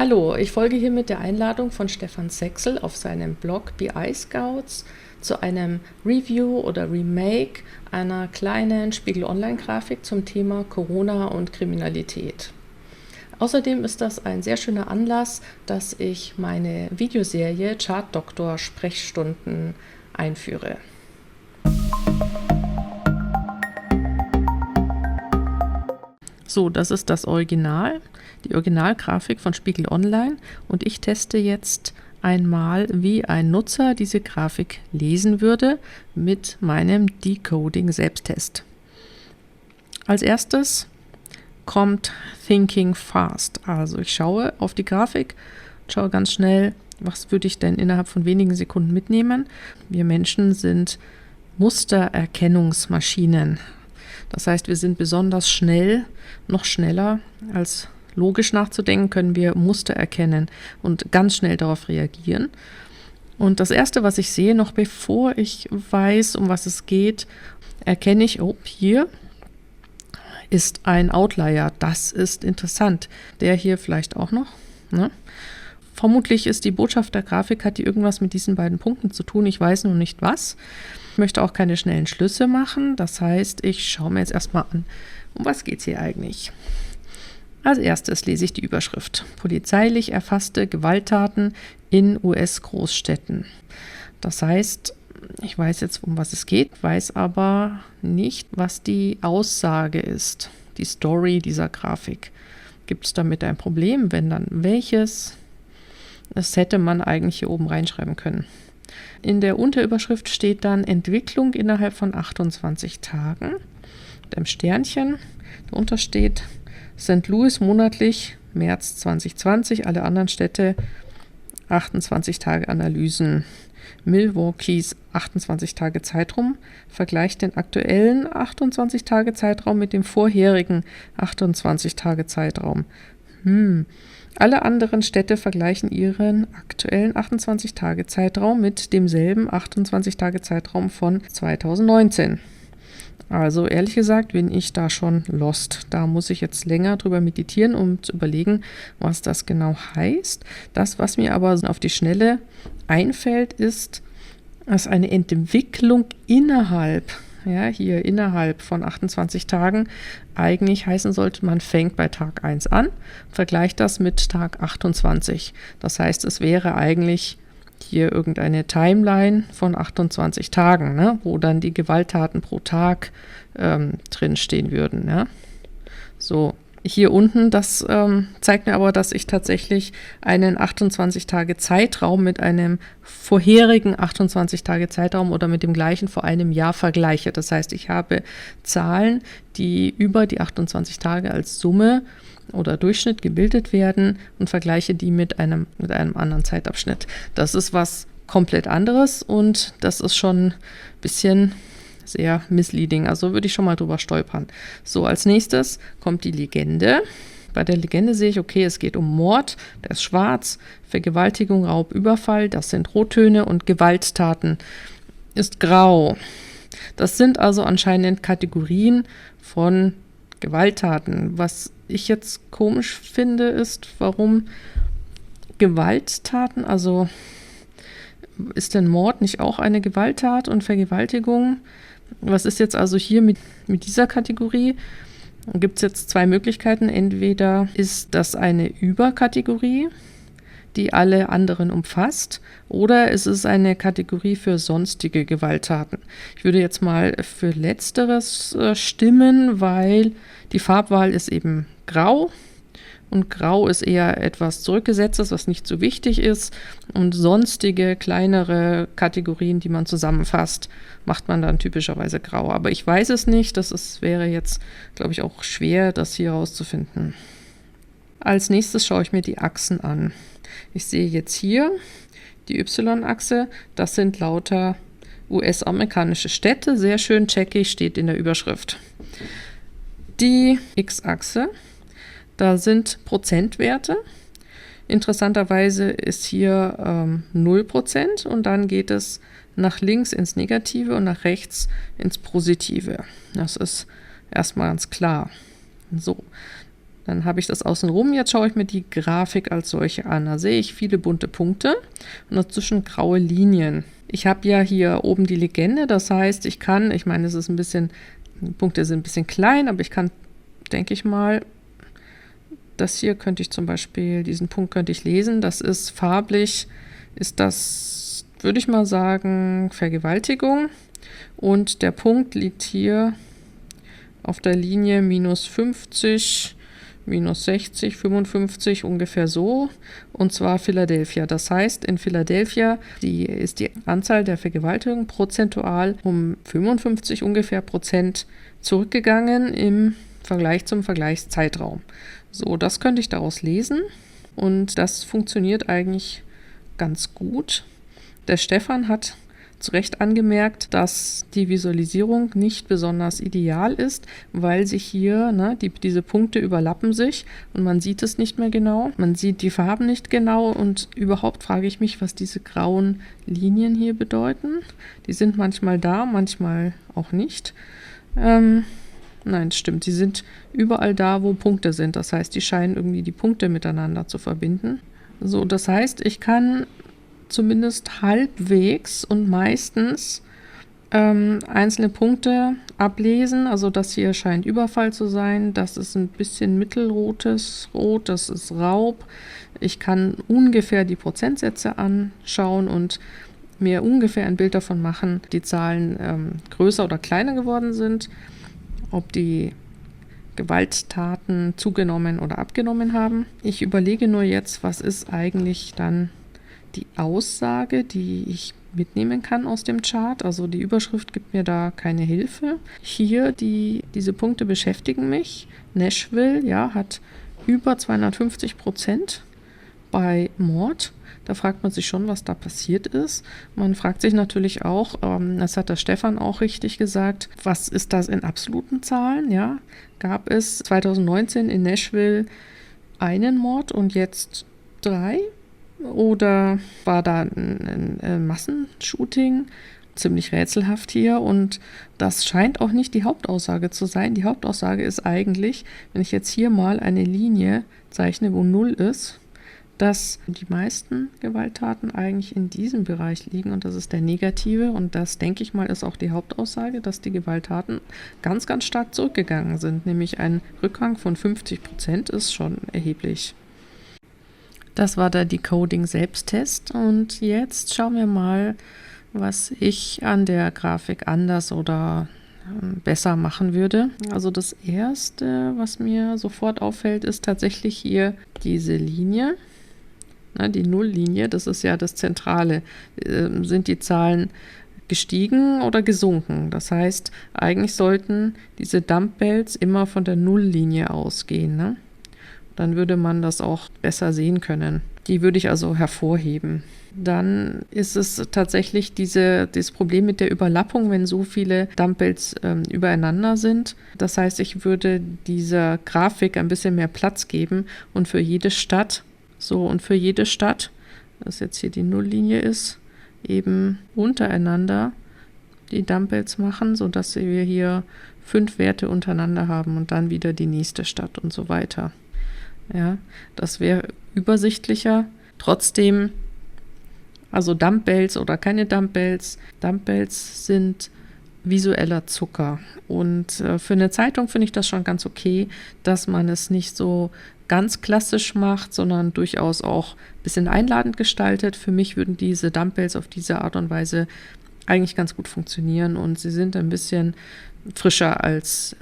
Hallo, ich folge hiermit der Einladung von Stefan Sechsel auf seinem Blog BI Scouts zu einem Review oder Remake einer kleinen Spiegel Online-Grafik zum Thema Corona und Kriminalität. Außerdem ist das ein sehr schöner Anlass, dass ich meine Videoserie Chartdoktor Sprechstunden einführe. So, das ist das Original, die Originalgrafik von Spiegel Online, und ich teste jetzt einmal, wie ein Nutzer diese Grafik lesen würde mit meinem Decoding-Selbsttest. Als erstes kommt Thinking Fast. Also ich schaue auf die Grafik, schaue ganz schnell, was würde ich denn innerhalb von wenigen Sekunden mitnehmen. Wir Menschen sind Mustererkennungsmaschinen. Das heißt, wir sind besonders schnell, noch schneller als logisch nachzudenken, können wir Muster erkennen und ganz schnell darauf reagieren. Und das Erste, was ich sehe, noch bevor ich weiß, um was es geht, erkenne ich, oh, hier ist ein Outlier. Das ist interessant. Der hier vielleicht auch noch, ne? Vermutlich ist die Botschaft der Grafik, hat die irgendwas mit diesen beiden Punkten zu tun. Ich weiß nur nicht was. Ich möchte auch keine schnellen Schlüsse machen. Das heißt, ich schaue mir jetzt erstmal an, um was geht es hier eigentlich. Als erstes lese ich die Überschrift: Polizeilich erfasste Gewalttaten in US-Großstädten. Das heißt, ich weiß jetzt, um was es geht, weiß aber nicht, was die Aussage ist, die Story dieser Grafik. Gibt es damit ein Problem? Wenn dann welches? Das hätte man eigentlich hier oben reinschreiben können. In der Unterüberschrift steht dann Entwicklung innerhalb von 28 Tagen. Mit einem Sternchen. Darunter steht St. Louis monatlich, März 2020, alle anderen Städte 28 Tage Analysen. Milwaukees 28 Tage Zeitraum. Vergleicht den aktuellen 28 Tage Zeitraum mit dem vorherigen 28 Tage Zeitraum. Alle anderen Städte vergleichen ihren aktuellen 28 Tage Zeitraum mit demselben 28 Tage Zeitraum von 2019. Also ehrlich gesagt bin ich da schon lost. Da muss ich jetzt länger drüber meditieren, um zu überlegen, was das genau heißt. Das, was mir aber auf die Schnelle einfällt, ist, dass eine Entwicklung innerhalb von 28 Tagen eigentlich heißen sollte, man fängt bei Tag 1 an, vergleicht das mit Tag 28. Das heißt, es wäre eigentlich hier irgendeine Timeline von 28 Tagen, ne, wo dann die Gewalttaten pro Tag drin stehen würden. Ja. So, hier unten, das zeigt mir aber, dass ich tatsächlich einen 28-Tage-Zeitraum mit einem vorherigen 28-Tage-Zeitraum oder mit dem gleichen vor einem Jahr vergleiche. Das heißt, ich habe Zahlen, die über die 28 Tage als Summe oder Durchschnitt gebildet werden und vergleiche die mit einem anderen Zeitabschnitt. Das ist was komplett anderes und das ist schon ein bisschen sehr misleading. Also würde ich schon mal drüber stolpern. So, als nächstes kommt die Legende. Bei der Legende sehe ich, okay, es geht um Mord, der ist schwarz, Vergewaltigung, Raub, Überfall, das sind Rottöne, und Gewalttaten ist grau. Das sind also anscheinend Kategorien von Gewalttaten. Was ich jetzt komisch finde, ist, warum Gewalttaten, also ist denn Mord nicht auch eine Gewalttat und Vergewaltigung? Was ist jetzt also hier mit dieser Kategorie? Gibt es jetzt zwei Möglichkeiten. Entweder ist das eine Überkategorie, die alle anderen umfasst, oder es ist eine Kategorie für sonstige Gewalttaten. Ich würde jetzt mal für Letzteres stimmen, weil die Farbwahl ist eben grau. Und grau ist eher etwas Zurückgesetztes, was nicht so wichtig ist. Und sonstige, kleinere Kategorien, die man zusammenfasst, macht man dann typischerweise grau. Aber ich weiß es nicht. Wäre jetzt, glaube ich, auch schwer, das hier rauszufinden. Als nächstes schaue ich mir die Achsen an. Ich sehe jetzt hier die Y-Achse. Das sind lauter US-amerikanische Städte. Sehr schön checkig, steht in der Überschrift. Die X-Achse, da sind Prozentwerte. Interessanterweise ist hier 0% und dann geht es nach links ins Negative und nach rechts ins Positive. Das ist erstmal ganz klar. So, Dann habe ich das außenrum. Jetzt schaue ich mir die Grafik als solche an. Da sehe ich viele bunte Punkte und dazwischen graue Linien. Ich habe ja hier oben die Legende, das heißt, ich meine, es ist ein bisschen, die Punkte sind ein bisschen klein, aber ich kann, denke ich mal, das hier könnte ich zum Beispiel, diesen Punkt könnte ich lesen. Das ist farblich, ist das, würde ich mal sagen, Vergewaltigung. Und der Punkt liegt hier auf der Linie -50, -60, 55, ungefähr so. Und zwar Philadelphia. Das heißt, in Philadelphia ist die Anzahl der Vergewaltigungen prozentual um 55 ungefähr Prozent zurückgegangen im Vergleich zum Vergleichszeitraum. So, das könnte ich daraus lesen und das funktioniert eigentlich ganz gut. Der Stefan hat zu Recht angemerkt, dass die Visualisierung nicht besonders ideal ist, weil sich hier, diese Punkte überlappen sich und man sieht es nicht mehr genau. Man sieht die Farben nicht genau und überhaupt frage ich mich, was diese grauen Linien hier bedeuten. Die sind manchmal da, manchmal auch nicht. Nein, stimmt. Sie sind überall da, wo Punkte sind. Das heißt, die scheinen irgendwie die Punkte miteinander zu verbinden. So, das heißt, ich kann zumindest halbwegs und meistens einzelne Punkte ablesen. Also das hier scheint Überfall zu sein. Das ist ein bisschen mittelrotes Rot. Das ist Raub. Ich kann ungefähr die Prozentsätze anschauen und mir ungefähr ein Bild davon machen, die Zahlen größer oder kleiner geworden sind, ob die Gewalttaten zugenommen oder abgenommen haben. Ich überlege nur jetzt, was ist eigentlich dann die Aussage, die ich mitnehmen kann aus dem Chart. Also die Überschrift gibt mir da keine Hilfe. Hier, diese Punkte beschäftigen mich. Nashville, ja, hat über 250% bei Mord. Da fragt man sich schon, was da passiert ist. Man fragt sich natürlich auch, das hat der Stefan auch richtig gesagt, was ist das in absoluten Zahlen? Ja, gab es 2019 in Nashville einen Mord und jetzt 3? Oder war da ein Massenshooting? Ziemlich rätselhaft hier und das scheint auch nicht die Hauptaussage zu sein. Die Hauptaussage ist eigentlich, wenn ich jetzt hier mal eine Linie zeichne, wo 0 ist, dass die meisten Gewalttaten eigentlich in diesem Bereich liegen und das ist der negative und das, denke ich mal, ist auch die Hauptaussage, dass die Gewalttaten ganz, ganz stark zurückgegangen sind, nämlich ein Rückgang von 50% ist schon erheblich. Das war der Decoding-Selbsttest und jetzt schauen wir mal, was ich an der Grafik anders oder besser machen würde. Also das Erste, was mir sofort auffällt, ist tatsächlich hier diese Linie. Die Nulllinie, das ist ja das Zentrale. Sind die Zahlen gestiegen oder gesunken? Das heißt, eigentlich sollten diese Dumbbells immer von der Nulllinie ausgehen, ne? Dann würde man das auch besser sehen können. Die würde ich also hervorheben. Dann ist es tatsächlich dieses Problem mit der Überlappung, wenn so viele Dumbbells übereinander sind. Das heißt, ich würde dieser Grafik ein bisschen mehr Platz geben und für jede Stadt, das jetzt hier die Nulllinie ist, eben untereinander die Dumbbells machen, sodass wir hier 5 Werte untereinander haben und dann wieder die nächste Stadt und so weiter. Ja, das wäre übersichtlicher. Trotzdem, also Dumbbells oder keine Dumbbells, Dumbbells sind visueller Zucker. Und für eine Zeitung finde ich das schon ganz okay, dass man es nicht so ganz klassisch macht, sondern durchaus auch ein bisschen einladend gestaltet. Für mich würden diese Dumbbells auf diese Art und Weise eigentlich ganz gut funktionieren und sie sind ein bisschen frischer als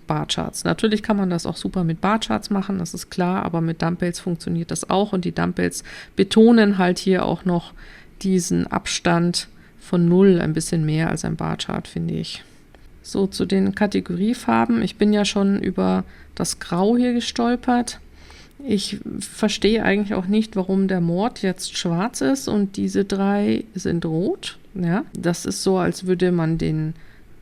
Barcharts. Natürlich kann man das auch super mit Barcharts machen, das ist klar, aber mit Dumbbells funktioniert das auch und die Dumbbells betonen halt hier auch noch diesen Abstand von 0 ein bisschen mehr als ein Barchart, finde ich. So, zu den Kategoriefarben. Ich bin ja schon über das Grau hier gestolpert. Ich verstehe eigentlich auch nicht, warum der Mord jetzt schwarz ist und diese 3 sind rot. Ja, das ist so, als würde man den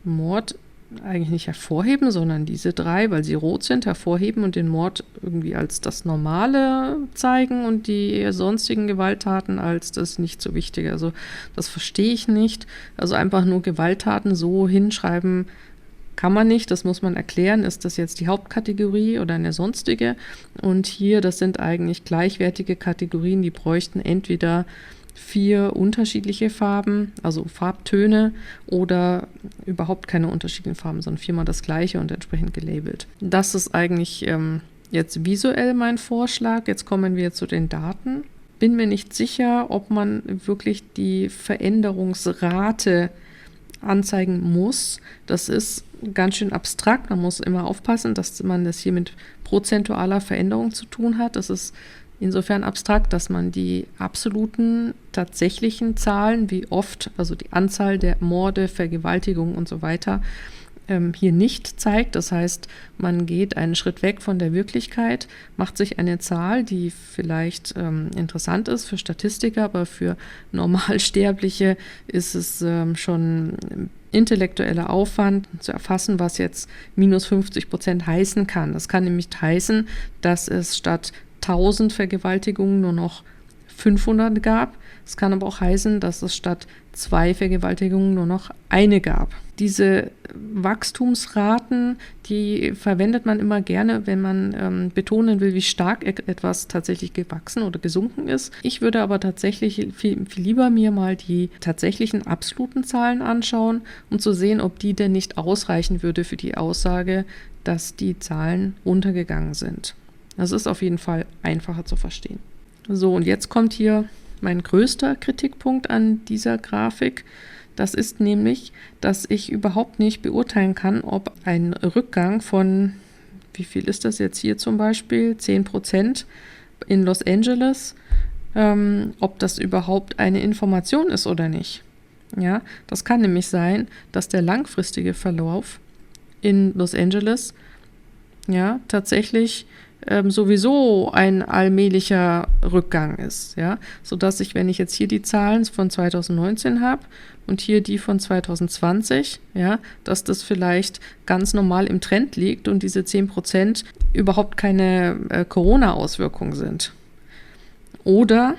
Mord eigentlich nicht hervorheben, sondern diese 3, weil sie rot sind, hervorheben und den Mord irgendwie als das Normale zeigen und die sonstigen Gewalttaten als das nicht so Wichtige. Also das verstehe ich nicht. Also einfach nur Gewalttaten so hinschreiben, kann man nicht, das muss man erklären, ist das jetzt die Hauptkategorie oder eine sonstige? Und hier, das sind eigentlich gleichwertige Kategorien, die bräuchten entweder 4 unterschiedliche Farben, also Farbtöne, oder überhaupt keine unterschiedlichen Farben, sondern 4-mal das gleiche und entsprechend gelabelt. Das ist eigentlich jetzt visuell mein Vorschlag. Jetzt kommen wir zu den Daten. Bin mir nicht sicher, ob man wirklich die Veränderungsrate anzeigen muss. Das ist ganz schön abstrakt. Man muss immer aufpassen, dass man das hier mit prozentualer Veränderung zu tun hat. Das ist insofern abstrakt, dass man die absoluten tatsächlichen Zahlen, wie oft, also die Anzahl der Morde, Vergewaltigungen und so weiter, hier nicht zeigt. Das heißt, man geht einen Schritt weg von der Wirklichkeit, macht sich eine Zahl, die vielleicht interessant ist für Statistiker, aber für Normalsterbliche ist es schon intellektueller Aufwand zu erfassen, was jetzt minus 50% heißen kann. Das kann nämlich heißen, dass es statt 1000 Vergewaltigungen nur noch 500 gab. Es kann aber auch heißen, dass es statt 2 Vergewaltigungen nur noch eine gab. Diese Wachstumsraten, die verwendet man immer gerne, wenn man betonen will, wie stark etwas tatsächlich gewachsen oder gesunken ist. Ich würde aber tatsächlich viel lieber mir mal die tatsächlichen absoluten Zahlen anschauen, um zu sehen, ob die denn nicht ausreichen würde für die Aussage, dass die Zahlen runtergegangen sind. Das ist auf jeden Fall einfacher zu verstehen. So, und jetzt kommt hier mein größter Kritikpunkt an dieser Grafik. Das ist nämlich, dass ich überhaupt nicht beurteilen kann, ob ein Rückgang von, wie viel ist das jetzt hier zum Beispiel, 10% in Los Angeles, ob das überhaupt eine Information ist oder nicht. Ja, das kann nämlich sein, dass der langfristige Verlauf in Los Angeles ja tatsächlich sowieso ein allmählicher Rückgang ist, ja, sodass ich, wenn ich jetzt hier die Zahlen von 2019 habe und hier die von 2020, ja, dass das vielleicht ganz normal im Trend liegt und diese 10% überhaupt keine Corona-Auswirkung sind. Oder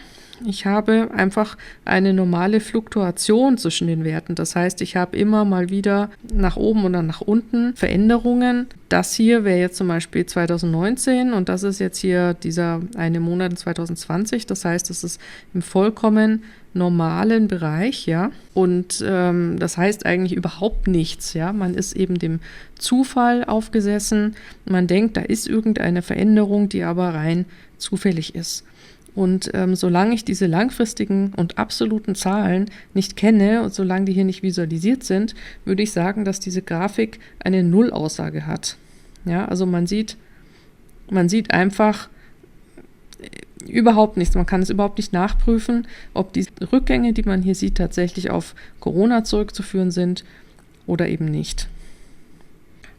ich habe einfach eine normale Fluktuation zwischen den Werten. Das heißt, ich habe immer mal wieder nach oben oder nach unten Veränderungen. Das hier wäre jetzt zum Beispiel 2019 und das ist jetzt hier dieser eine Monat in 2020. Das heißt, es ist im vollkommen normalen Bereich, ja. Und das heißt eigentlich überhaupt nichts, ja. Man ist eben dem Zufall aufgesessen. Man denkt, da ist irgendeine Veränderung, die aber rein zufällig ist. Und solange ich diese langfristigen und absoluten Zahlen nicht kenne und solange die hier nicht visualisiert sind, würde ich sagen, dass diese Grafik eine Nullaussage hat. Ja, also man sieht einfach überhaupt nichts. Man kann es überhaupt nicht nachprüfen, ob die Rückgänge, die man hier sieht, tatsächlich auf Corona zurückzuführen sind oder eben nicht.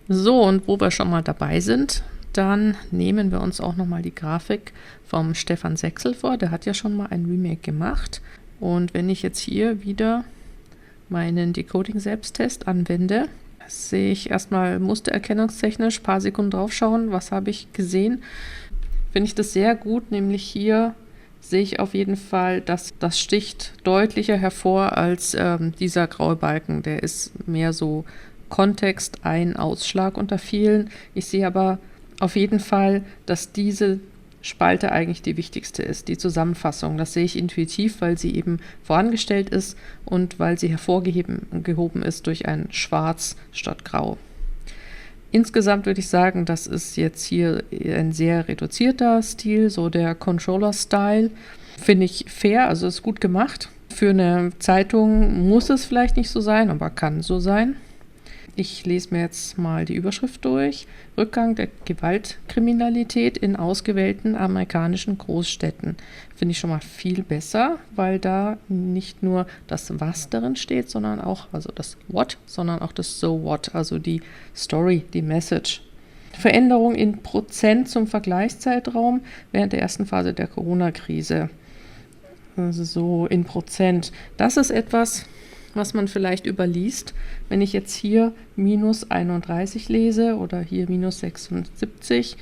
So, und wo wir schon mal dabei sind, dann nehmen wir uns auch nochmal die Grafik vom Stefan Sechsel vor. Der hat ja schon mal ein Remake gemacht. Und wenn ich jetzt hier wieder meinen Decoding-Selbsttest anwende, sehe ich erstmal mustererkennungstechnisch ein paar Sekunden draufschauen. Was habe ich gesehen? Finde ich das sehr gut, nämlich hier sehe ich auf jeden Fall, dass das sticht deutlicher hervor als dieser graue Balken. Der ist mehr so Kontext, ein Ausschlag unter vielen. Ich sehe aber auf jeden Fall, dass diese Spalte eigentlich die wichtigste ist, die Zusammenfassung. Das sehe ich intuitiv, weil sie eben vorangestellt ist und weil sie hervorgehoben ist durch ein Schwarz statt Grau. Insgesamt würde ich sagen, das ist jetzt hier ein sehr reduzierter Stil, so der Controller-Style. Finde ich fair, also ist gut gemacht. Für eine Zeitung muss es vielleicht nicht so sein, aber kann so sein. Ich lese mir jetzt mal die Überschrift durch. Rückgang der Gewaltkriminalität in ausgewählten amerikanischen Großstädten. Finde ich schon mal viel besser, weil da nicht nur das Was darin steht, sondern auch, also das What, sondern auch das So What, also die Story, die Message. Veränderung in Prozent zum Vergleichszeitraum während der ersten Phase der Corona-Krise. Also so in Prozent. Das ist etwas, was man vielleicht überliest, wenn ich jetzt hier minus 31 lese oder hier minus 76,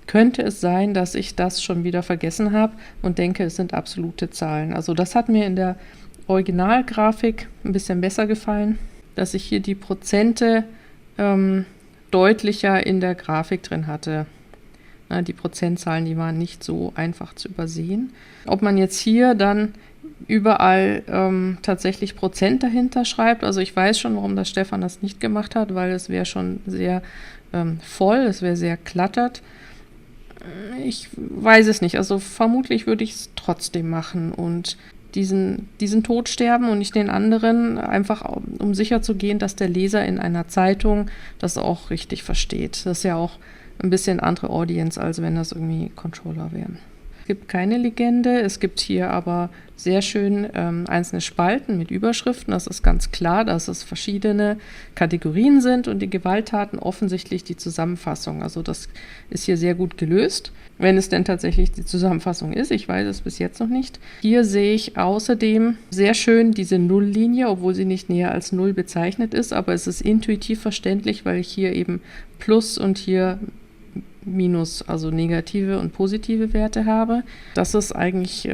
könnte es sein, dass ich das schon wieder vergessen habe und denke, es sind absolute Zahlen. Also das hat mir in der Originalgrafik ein bisschen besser gefallen, dass ich hier die Prozente deutlicher in der Grafik drin hatte. Die Prozentzahlen, die waren nicht so einfach zu übersehen. Ob man jetzt hier dann überall tatsächlich Prozent dahinter schreibt, also ich weiß schon, warum das Stefan das nicht gemacht hat, weil es wäre schon sehr voll, es wäre sehr glattert. Ich weiß es nicht, also vermutlich würde ich es trotzdem machen und diesen Tod sterben und nicht den anderen, einfach um sicher zu gehen, dass der Leser in einer Zeitung das auch richtig versteht. Das ist ja auch ein bisschen andere Audience, als wenn das irgendwie Controller wären. Es gibt keine Legende, es gibt hier aber sehr schön einzelne Spalten mit Überschriften. Das ist ganz klar, dass es verschiedene Kategorien sind und die Gewalttaten offensichtlich die Zusammenfassung. Also das ist hier sehr gut gelöst, wenn es denn tatsächlich die Zusammenfassung ist. Ich weiß es bis jetzt noch nicht. Hier sehe ich außerdem sehr schön diese Nulllinie, obwohl sie nicht näher als Null bezeichnet ist, aber es ist intuitiv verständlich, weil ich hier eben Plus und hier Minus, also negative und positive Werte habe. Das ist eigentlich,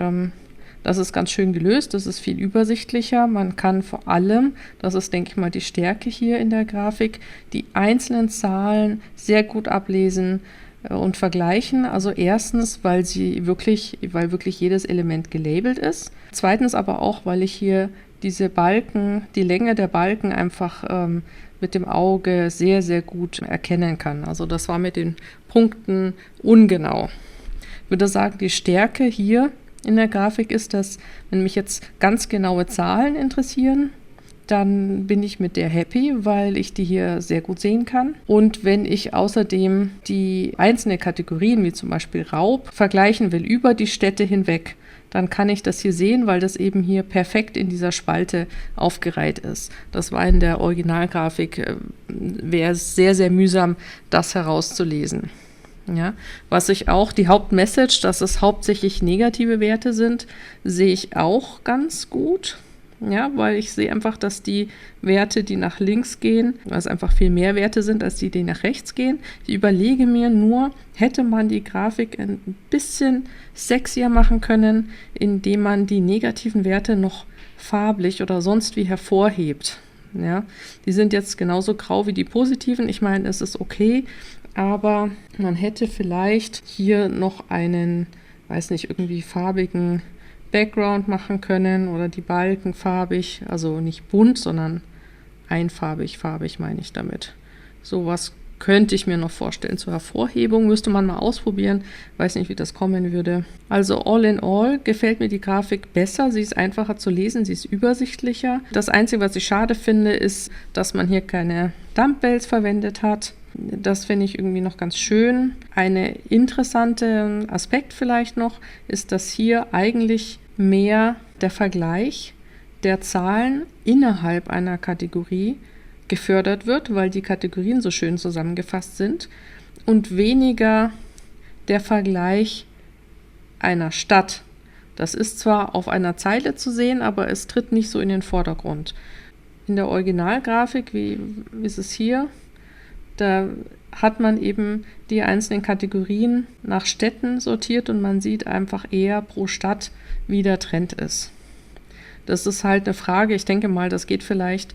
das ist ganz schön gelöst, das ist viel übersichtlicher. Man kann vor allem, das ist, denke ich mal, die Stärke hier in der Grafik, die einzelnen Zahlen sehr gut ablesen und vergleichen. Also erstens, weil wirklich jedes Element gelabelt ist. Zweitens aber auch, weil ich hier diese Balken, die Länge der Balken einfach mit dem Auge sehr, sehr gut erkennen kann. Also das war mit den Punkten ungenau. Ich würde sagen, die Stärke hier in der Grafik ist, dass, wenn mich jetzt ganz genaue Zahlen interessieren, dann bin ich mit der happy, weil ich die hier sehr gut sehen kann. Und wenn ich außerdem die einzelnen Kategorien, wie zum Beispiel Raub, vergleichen will über die Städte hinweg, dann kann ich das hier sehen, weil das eben hier perfekt in dieser Spalte aufgereiht ist. Das war in der Originalgrafik, wäre es sehr, sehr mühsam, das herauszulesen. Ja, was ich auch, die Hauptmessage, dass es hauptsächlich negative Werte sind, sehe ich auch ganz gut. Ja, weil ich sehe einfach, dass die Werte, die nach links gehen, weil es einfach viel mehr Werte sind, als die nach rechts gehen. Ich überlege mir nur, hätte man die Grafik ein bisschen sexier machen können, indem man die negativen Werte noch farblich oder sonst wie hervorhebt. Ja, die sind jetzt genauso grau wie die positiven. Ich meine, es ist okay, aber man hätte vielleicht hier noch einen, weiß nicht, irgendwie farbigen Background machen können oder die Balken farbig, also nicht bunt, sondern einfarbig, farbig meine ich damit. Sowas könnte ich mir noch vorstellen. Zur Hervorhebung müsste man mal ausprobieren, weiß nicht, wie das kommen würde. Also all in all gefällt mir die Grafik besser, sie ist einfacher zu lesen, sie ist übersichtlicher. Das Einzige, was ich schade finde, ist, dass man hier keine Dumbbells verwendet hat. Das finde ich irgendwie noch ganz schön. Ein interessanter Aspekt vielleicht noch ist, dass hier eigentlich mehr der Vergleich der Zahlen innerhalb einer Kategorie gefördert wird, weil die Kategorien so schön zusammengefasst sind und weniger der Vergleich einer Stadt. Das ist zwar auf einer Zeile zu sehen, aber es tritt nicht so in den Vordergrund. In der Originalgrafik, wie ist es hier, da hat man eben die einzelnen Kategorien nach Städten sortiert und man sieht einfach eher pro Stadt, wie der Trend ist. Das ist halt eine Frage, ich denke mal, das geht vielleicht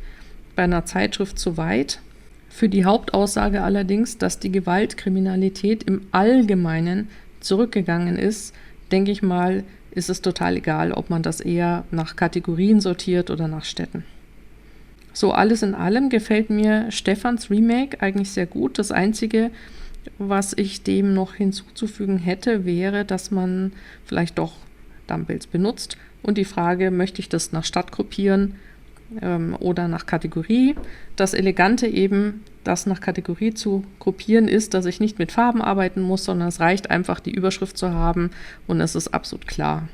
bei einer Zeitschrift zu weit. Für die Hauptaussage allerdings, dass die Gewaltkriminalität im Allgemeinen zurückgegangen ist, denke ich mal, ist es total egal, ob man das eher nach Kategorien sortiert oder nach Städten. So, alles in allem gefällt mir Stefans Remake eigentlich sehr gut. Das Einzige, was ich dem noch hinzuzufügen hätte, wäre, dass man vielleicht doch Dumbbells benutzt. Und die Frage, möchte ich das nach Stadt gruppieren oder nach Kategorie? Das Elegante eben, das nach Kategorie zu gruppieren ist, dass ich nicht mit Farben arbeiten muss, sondern es reicht einfach, die Überschrift zu haben und es ist absolut klar.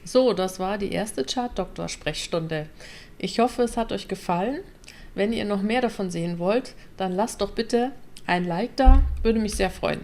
So, das war die erste Chart-Doktor-Sprechstunde. Ich hoffe, es hat euch gefallen. Wenn ihr noch mehr davon sehen wollt, dann lasst doch bitte ein Like da, würde mich sehr freuen.